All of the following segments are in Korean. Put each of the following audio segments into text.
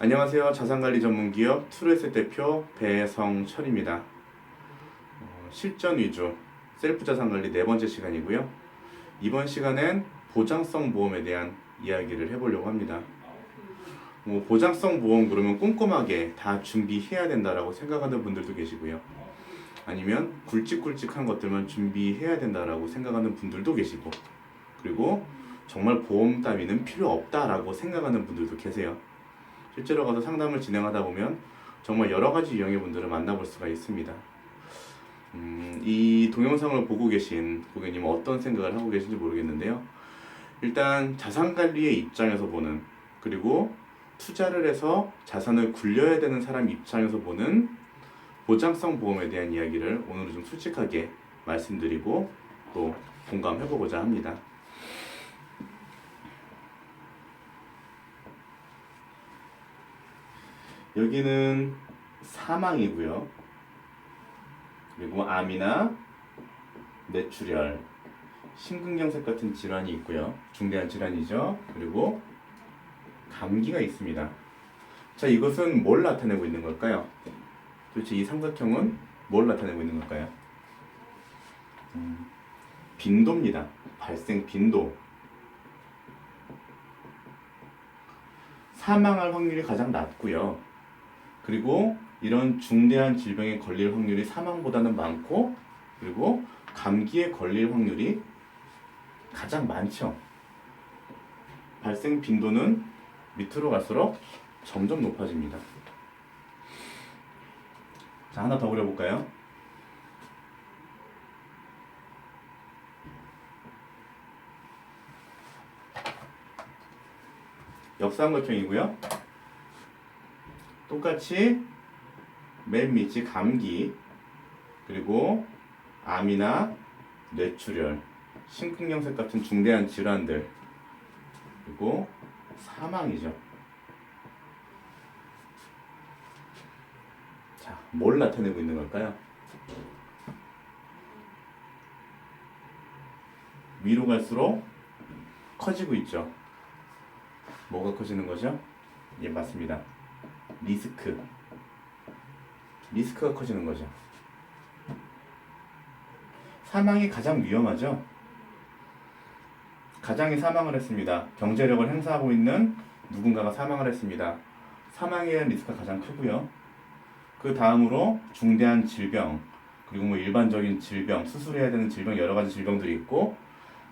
안녕하세요. 자산관리 전문기업 트루에셋 대표 배성철입니다. 실전 위주 셀프 자산관리 네 번째 시간이고요. 이번 시간엔 보장성 보험에 대한 이야기를 해보려고 합니다. 보장성 보험 그러면 꼼꼼하게 다 준비해야 된다라고 생각하는 분들도 계시고요. 아니면 굵직굵직한 것들만 준비해야 된다라고 생각하는 분들도 계시고, 그리고 정말 보험 따위는 필요 없다라고 생각하는 분들도 계세요. 실제로 가서 상담을 진행하다 보면 정말 여러 가지 유형의 분들을 만나볼 수가 있습니다. 이 동영상을 보고 계신 고객님은 어떤 생각을 하고 계신지 모르겠는데요. 일단 자산관리의 입장에서 보는, 그리고 투자를 해서 자산을 굴려야 되는 사람 입장에서 보는 보장성 보험에 대한 이야기를 오늘은 좀 솔직하게 말씀드리고 또 공감해보고자 합니다. 여기는 사망이고요. 그리고 암이나 뇌출혈, 심근경색 같은 질환이 있고요. 중대한 질환이죠. 그리고 감기가 있습니다. 자, 이것은 뭘 나타내고 있는 걸까요? 도대체 이 삼각형은 뭘 나타내고 있는 걸까요? 빈도입니다. 발생 빈도. 사망할 확률이 가장 낮고요. 그리고 이런 중대한 질병에 걸릴 확률이 사망보다는 많고, 그리고 감기에 걸릴 확률이 가장 많죠. 발생 빈도는 밑으로 갈수록 점점 높아집니다. 자, 하나 더 그려볼까요? 역삼각형이고요. 똑같이 맨 밑이 감기, 그리고 암이나 뇌출혈, 심근경색 같은 중대한 질환들, 그리고 사망이죠. 자, 뭘 나타내고 있는 걸까요? 위로 갈수록 커지고 있죠. 뭐가 커지는 거죠? 예, 맞습니다. 리스크가 커지는 거죠. 사망이 가장 위험하죠. 가장이 사망을 했습니다. 경제력을 행사하고 있는 누군가가 사망을 했습니다. 사망에 대한 리스크가 가장 크고요. 그 다음으로 중대한 질병, 그리고 일반적인 질병, 수술해야 되는 질병, 여러 가지 질병들이 있고,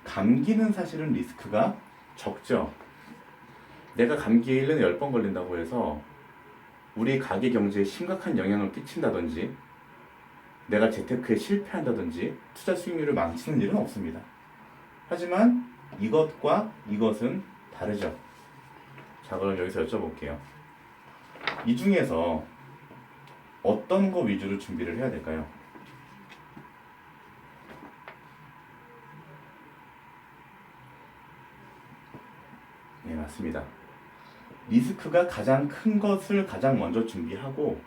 감기는 사실은 리스크가 적죠. 내가 감기에 1년에 10번 걸린다고 해서 우리 가계 경제에 심각한 영향을 끼친다든지, 내가 재테크에 실패한다든지, 투자 수익률을 망치는 일은 없습니다. 하지만 이것과 이것은 다르죠. 자, 그럼 여기서 여쭤볼게요. 이 중에서 어떤 거 위주로 준비를 해야 될까요? 네, 맞습니다. 리스크가 가장 큰 것을 가장 먼저 준비하고,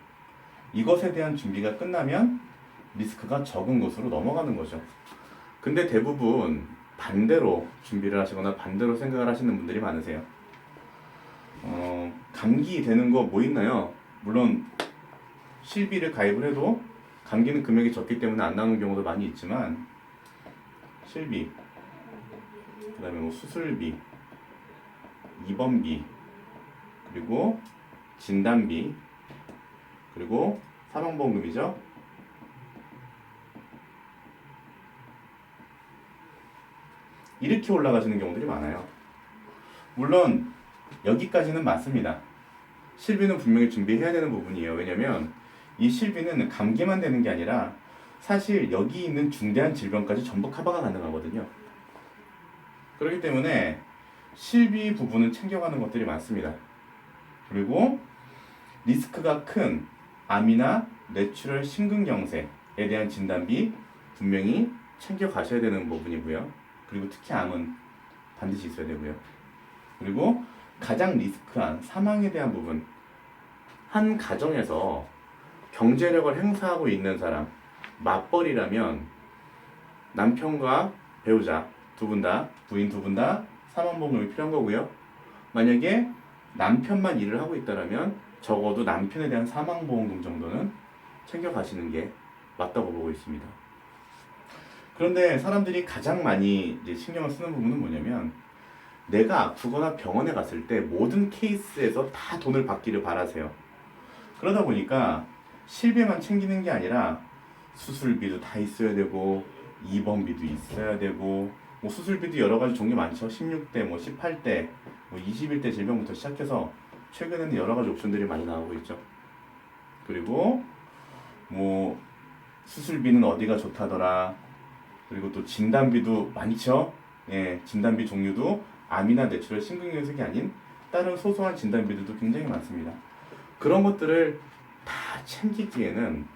이것에 대한 준비가 끝나면 리스크가 적은 것으로 넘어가는 거죠. 근데 대부분 반대로 준비를 하시거나 반대로 생각을 하시는 분들이 많으세요. 감기 되는 거 뭐 있나요? 물론 실비를 가입을 해도 감기는 금액이 적기 때문에 안 나오는 경우도 많이 있지만, 실비, 그 다음에 수술비, 입원비, 그리고 진단비, 그리고 사망보험금이죠. 이렇게 올라가시는 경우들이 많아요. 물론 여기까지는 맞습니다. 실비는 분명히 준비해야 되는 부분이에요. 왜냐면 이 실비는 감기만 되는 게 아니라 사실 여기 있는 중대한 질병까지 전부 커버가 가능하거든요. 그렇기 때문에 실비 부분은 챙겨가는 것들이 많습니다. 그리고 리스크가 큰 암이나 뇌출혈, 심근경색에 대한 진단비 분명히 챙겨가셔야 되는 부분이고요. 그리고 특히 암은 반드시 있어야 되고요. 그리고 가장 리스크한 사망에 대한 부분, 한 가정에서 경제력을 행사하고 있는 사람, 맞벌이라면 남편과 배우자 두 분 다, 부인 두 분 다 사망보험이 필요한 거고요. 만약에 남편만 일을 하고 있다라면 적어도 남편에 대한 사망보험금 정도는 챙겨가시는 게 맞다고 보고 있습니다. 그런데 사람들이 가장 많이 이제 신경을 쓰는 부분은 뭐냐면 내가 아프거나 병원에 갔을 때 모든 케이스에서 다 돈을 받기를 바라세요. 그러다 보니까 실비만 챙기는 게 아니라 수술비도 다 있어야 되고 입원비도 있어야 되고 뭐 수술비도 여러 가지 종류 많죠. 16대, 뭐 18대, 뭐 21대 질병부터 시작해서 최근에는 여러 가지 옵션들이 많이 나오고 있죠. 그리고 뭐 수술비는 어디가 좋다더라. 그리고 또 진단비도 많죠. 예, 진단비 종류도 암이나 뇌출혈 심근경색이 아닌 다른 소소한 진단비들도 굉장히 많습니다. 그런 것들을 다 챙기기에는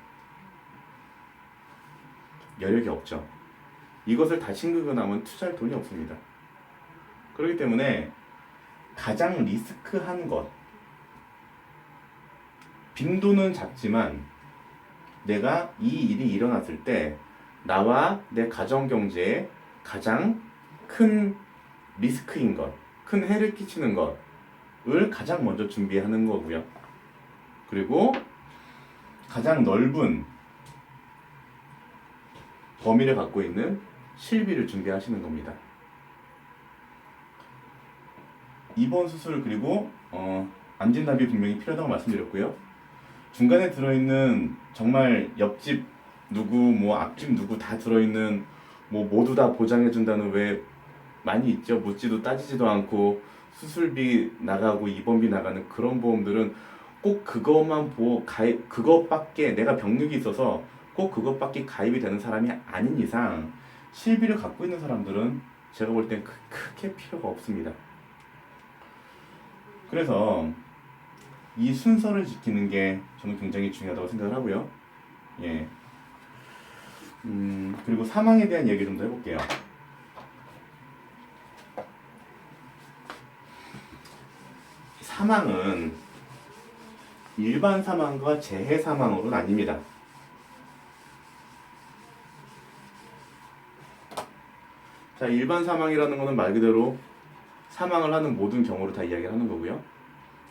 여력이 없죠. 이것을 다 챙기고 나면 투자할 돈이 없습니다. 그렇기 때문에 가장 리스크한 것, 빈도는 작지만 내가 이 일이 일어났을 때 나와 내 가정 경제에 가장 큰 리스크인 것, 큰 해를 끼치는 것을 가장 먼저 준비하는 거고요. 그리고 가장 넓은 범위를 갖고 있는 실비를 준비하시는 겁니다. 입원 수술 그리고 암 진단비 분명히 필요하다고 말씀드렸고요. 중간에 들어있는 정말 옆집 누구 뭐 앞집 누구 다 들어있는 뭐 모두 다 보장해준다는 왜 많이 있죠. 묻지도 따지지도 않고 수술비 나가고 입원비 나가는 그런 보험들은 꼭 그것만 보고 가입 그것밖에 내가 병력이 있어서 꼭 그것밖에 가입이 되는 사람이 아닌 이상 실비를 갖고 있는 사람들은 제가 볼 땐 크게 필요가 없습니다. 그래서 이 순서를 지키는 게 저는 굉장히 중요하다고 생각을 하고요. 예. 그리고 사망에 대한 얘기 좀 더 해볼게요. 사망은 일반 사망과 재해 사망으로 나뉩니다. 자, 일반 사망이라는 것은 말 그대로 사망을 하는 모든 경우를 다 이야기하는 거고요.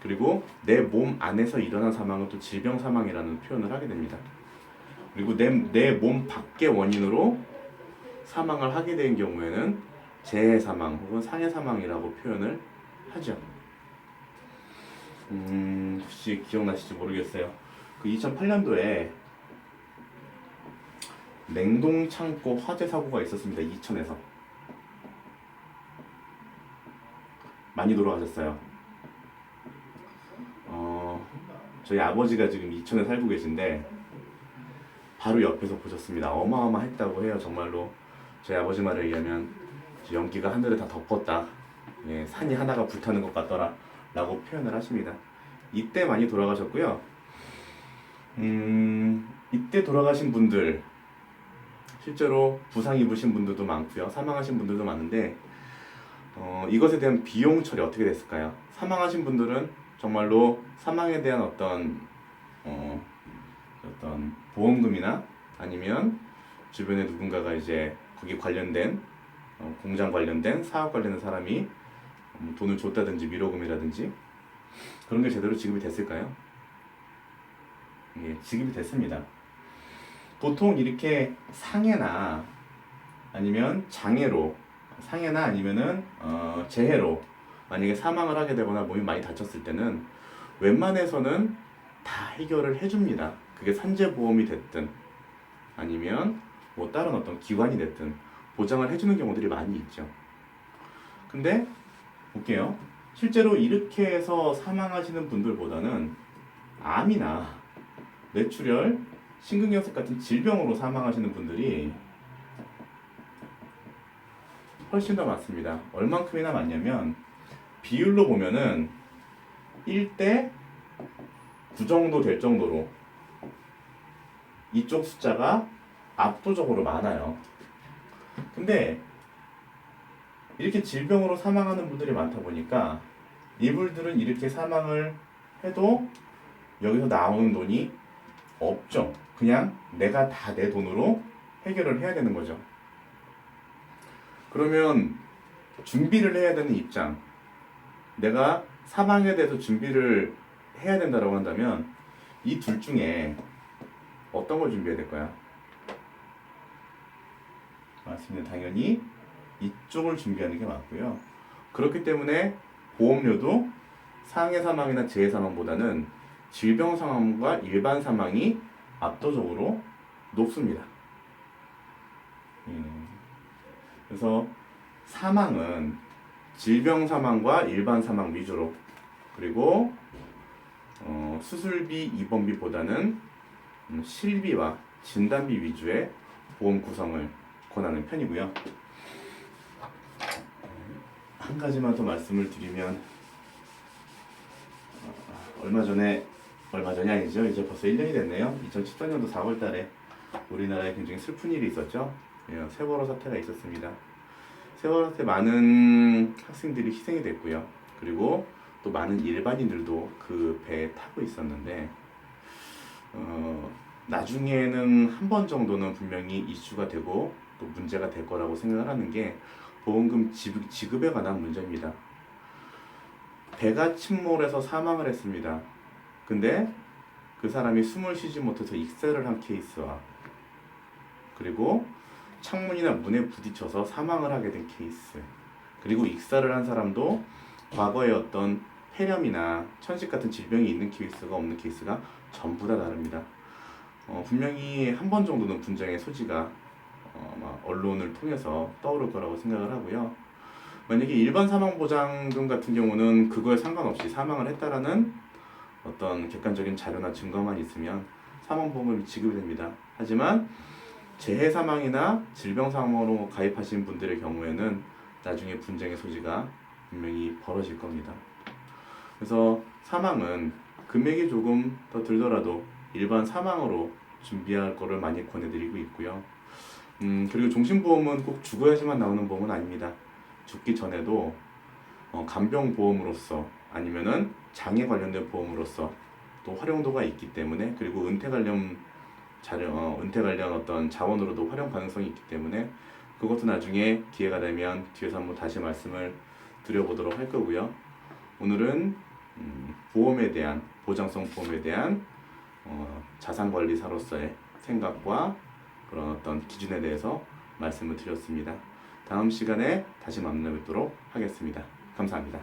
그리고 내 몸 안에서 일어난 사망은 또 질병 사망이라는 표현을 하게 됩니다. 그리고 내 몸 밖의 원인으로 사망을 하게 된 경우에는 재해 사망 혹은 상해 사망이라고 표현을 하죠. 혹시 기억나실지 모르겠어요. 그 2008년도에 냉동 창고 화재 사고가 있었습니다. 이천에서 많이 돌아가셨어요. 저희 아버지가 지금 이천에 살고 계신데 바로 옆에서 보셨습니다. 어마어마했다고 해요. 정말로 저희 아버지 말에 의하면 연기가 하늘을 다 덮었다. 예, 산이 하나가 불타는 것 같더라 라고 표현을 하십니다. 이때 많이 돌아가셨고요. 이때 돌아가신 분들 실제로 부상 입으신 분들도 많고요. 사망하신 분들도 많은데 이것에 대한 비용 처리 어떻게 됐을까요? 사망하신 분들은 정말로 사망에 대한 어떤 보험금이나 아니면 주변에 누군가가 이제 거기 관련된 공장 관련된 사업 관련된 사람이 돈을 줬다든지 위로금이라든지 그런 게 제대로 지급이 됐을까요? 예, 지급이 됐습니다. 보통 이렇게 상해나 아니면 장애로 상해나 아니면은 재해로 만약에 사망을 하게 되거나 몸이 많이 다쳤을 때는 웬만해서는 다 해결을 해줍니다. 그게 산재보험이 됐든 아니면 뭐 다른 어떤 기관이 됐든 보장을 해주는 경우들이 많이 있죠. 근데 볼게요. 실제로 이렇게 해서 사망하시는 분들보다는 암이나 뇌출혈, 심근경색 같은 질병으로 사망하시는 분들이 훨씬 더 많습니다. 얼만큼이나 많냐면 비율로 보면은 1대 9 정도 될 정도로 이쪽 숫자가 압도적으로 많아요. 근데 이렇게 질병으로 사망하는 분들이 많다 보니까 이분들은 이렇게 사망을 해도 여기서 나오는 돈이 없죠. 그냥 내가 다 내 돈으로 해결을 해야 되는 거죠. 그러면 준비를 해야 되는 입장, 내가 사망에 대해서 준비를 해야 된다라고 한다면 이 둘 중에 어떤 걸 준비해야 될까요? 맞습니다. 당연히 이쪽을 준비하는 게 맞고요. 그렇기 때문에 보험료도 상해 사망이나 재해 사망보다는 질병 사망과 일반 사망이 압도적으로 높습니다. 그래서 사망은 질병 사망과 일반 사망 위주로, 그리고 수술비, 입원비보다는 실비와 진단비 위주의 보험 구성을 권하는 편이고요. 한 가지만 더 말씀을 드리면 얼마 전이 아니죠. 이제 벌써 1년이 됐네요. 2014년도 4월 달에 우리나라에 굉장히 슬픈 일이 있었죠. 세월호 사태가 있었습니다. 세월호 사태 많은 학생들이 희생이 됐고요. 그리고 또 많은 일반인들도 그 배에 타고 있었는데 나중에는 한 번 정도는 분명히 이슈가 되고 또 문제가 될 거라고 생각을 하는 게 보험금 지급에 관한 문제입니다. 배가 침몰해서 사망을 했습니다. 근데 그 사람이 숨을 쉬지 못해서 익사를 한 케이스와, 그리고 창문이나 문에 부딪혀서 사망을 하게 된 케이스, 그리고 익사를 한 사람도 과거에 어떤 폐렴이나 천식 같은 질병이 있는 케이스가 없는 케이스가 전부 다 다릅니다. 분명히 한 번 정도는 분쟁의 소지가 아마 언론을 통해서 떠오를 거라고 생각을 하고요. 만약에 일반 사망보장금 같은 경우는 그거에 상관없이 사망을 했다라는 어떤 객관적인 자료나 증거만 있으면 사망보험금이 지급이 됩니다. 하지만 재해 사망이나 질병 사망으로 가입하신 분들의 경우에는 나중에 분쟁의 소지가 분명히 벌어질 겁니다. 그래서 사망은 금액이 조금 더 들더라도 일반 사망으로 준비할 거를 많이 권해드리고 있고요. 그리고 종신보험은 꼭 죽어야지만 나오는 보험은 아닙니다. 죽기 전에도 간병보험으로서 아니면은 장애 관련된 보험으로서 또 활용도가 있기 때문에, 그리고 은퇴 관련 어떤 자원으로도 활용 가능성이 있기 때문에 그것도 나중에 기회가 되면 뒤에서 한번 다시 말씀을 드려보도록 할 거고요. 오늘은 보험에 대한, 보장성 보험에 대한 자산관리사로서의 생각과 그런 어떤 기준에 대해서 말씀을 드렸습니다. 다음 시간에 다시 만나 뵙도록 하겠습니다. 감사합니다.